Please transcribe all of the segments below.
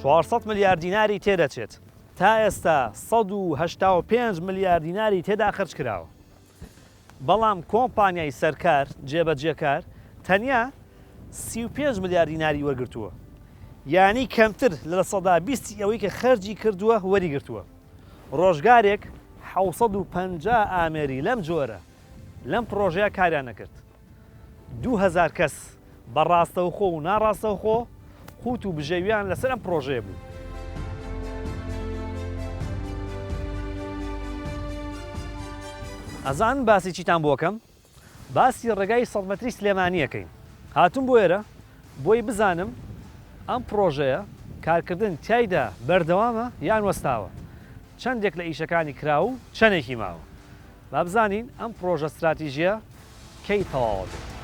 400 ملیار دیناری تێدەچێت. تا ئێستا 185 ملیار دیناری تێدا خرج کراوە. بەڵام کۆمپانیای سەرکار جێبەجێکار تەنیا 35 ملیار دیناری وەرگرتووە. یعنی کەمتر لە 120 ئەوەی کە خەرجی کردووە وەریگرتووە. ڕۆژگارێک 750 ئامێری لەم جۆرە لەم پرۆژەیە کاریان نەکرد. 2000 کەس بەڕاستەوخۆ و ناڕاستەوخۆ قوت و بژێویان لەسەر ئەم پرۆژەیە بوو. ئەزان باسی چیتان بۆکەم؟ باسی ڕێگای 100 مەتری سلێمانیەکەین. هاتووم بۆ ئێرە بۆی بزانم ئەم پرۆژەیە کارکردن تایدا بەردەوامە یان وەستاوە. چەندێک لە ئیشەکانی کراو و چەندێکی ماوە. با بزانین ئەم پرۆژە استراتیژیە کەی تەواو دێت.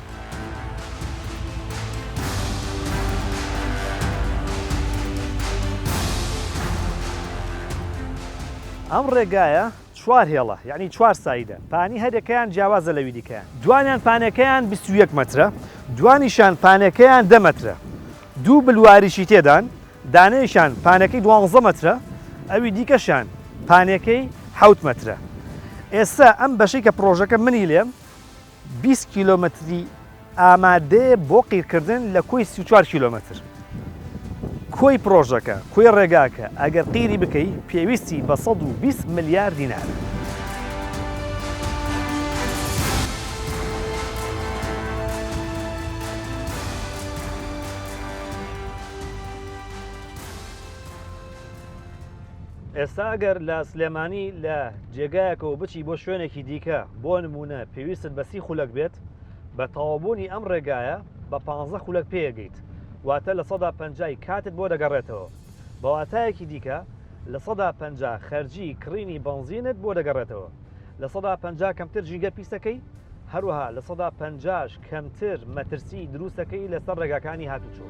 ئەم ڕێگایە 4 هێڵە یعنی 4 سایدە. پانی هەرێکەیان جیاوازە لەوی دیکەیان. دوانیان پانەکەیان 21 مەترە، دوانیشان پانەکەیان 10 مەترە. دوو بلواریشی تێدان، دانەیەشان پانەکەی 12 مەترە، ئەوی دیکەشان پانەکەی 7 مەترە. ئێستا ئەم بەشەی کە پرۆژەکە منی لێم 20 کیلۆمەتری ئامادەیە بۆ قیرکردن لە کۆی 34 کیلۆمەتر. کۆی پرۆژەکە، کۆی ڕێگاکە ئەگەر قیری بکەی پێویستی بە 120 ملیار دینارە. ئێستا ئەگەر لە سلێمانی لە جێگایەکەوە بچی بۆ شوێنێکی دیکە بۆ نمونە پێویستت بە 30 خولەک بێت، بە تەواوبوونی ئەم ڕێگایە بە 15 خولەک پێگەیت، واتە لە 150 کاتت بۆ دەگەڕێتەوە. بە واتایەکی دیکە لە 150 خەرجی کڕینی بنزینت بۆ دەگەڕێتەوە. لە 150 کەمتر ژینگە پیسەکەی، هەروەها لە 150 کەمتر مەترسی دروستەکەی لەسەر ڕێگاکانی هاتوچۆ.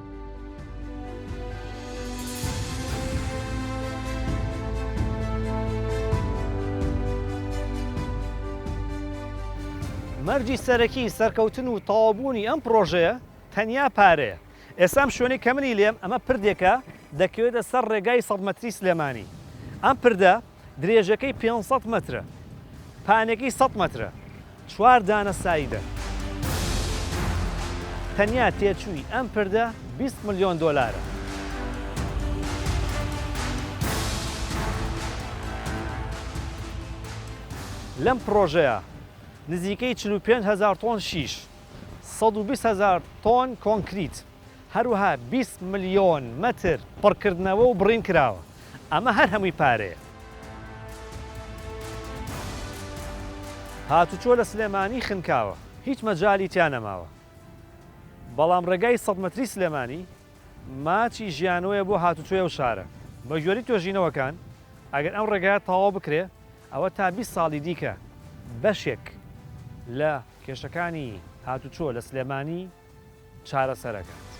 مەرجی سەرەکی سەرکەوتن و تەواوبوونی ئەم پرۆژەیە تەنیا پارەیە. ئێستا ئەم شوێنەی کە منی لێم ئەمە پردێکە دەکەوێتە سەر ڕێگای 100 مەتری سلێمانی. ئەم پردە درێژەکەی 500 مەترە، پانێکی 100 مەترە، 4 دانە سایدە. تەنیا تێچووی ئەم پردە 20 ملیۆن دۆلارە. لەم پرۆژەیە نزیکەی 45,000 تۆن شیش، 120,000 تۆن کۆنکریت، هەروەها 20 ملیۆن مەتر پڕکردنەوە و بڕین کراوە. ئەمە هەر هەمووی پارەیە. هاتوچۆ لە سلێمانی خنکاوە، هیچ مەجالی تیان نەماوە. بەڵام ڕێگای 100 مەتری سلێمانی ماچی ژیانۆیە بۆ هاتوچۆیە و شارە. بە ژۆری توێژینەوەکان ئەگەر ئەم ڕێگایە تەواو بکرێ، ئەوە تا 20 ساڵی دیکە بەشێک لە کێشەکانی هاتوچۆ لە سلێمانی چارەسەرەکە.